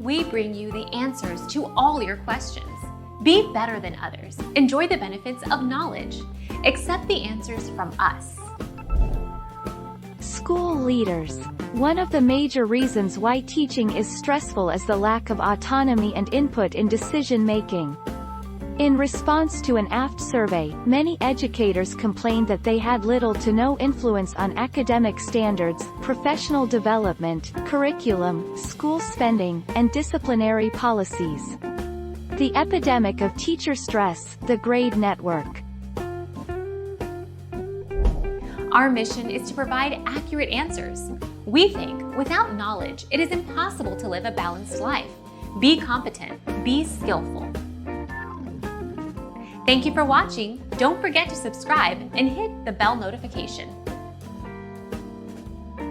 We bring you the answers to all your questions. Be better than others. Enjoy the benefits of knowledge. Accept the answers from us. School leaders. One of the major reasons why teaching is stressful is the lack of autonomy and input in decision-making. In response to an AFT survey, many educators complained that they had little to no influence on academic standards, professional development, curriculum, school spending, and disciplinary policies. The epidemic of teacher stress, the Grade Network. Our mission is to provide accurate answers. We think without knowledge, it is impossible to live a balanced life. Be competent, be skillful. Thank you for watching. Don't forget to subscribe and hit the bell notification.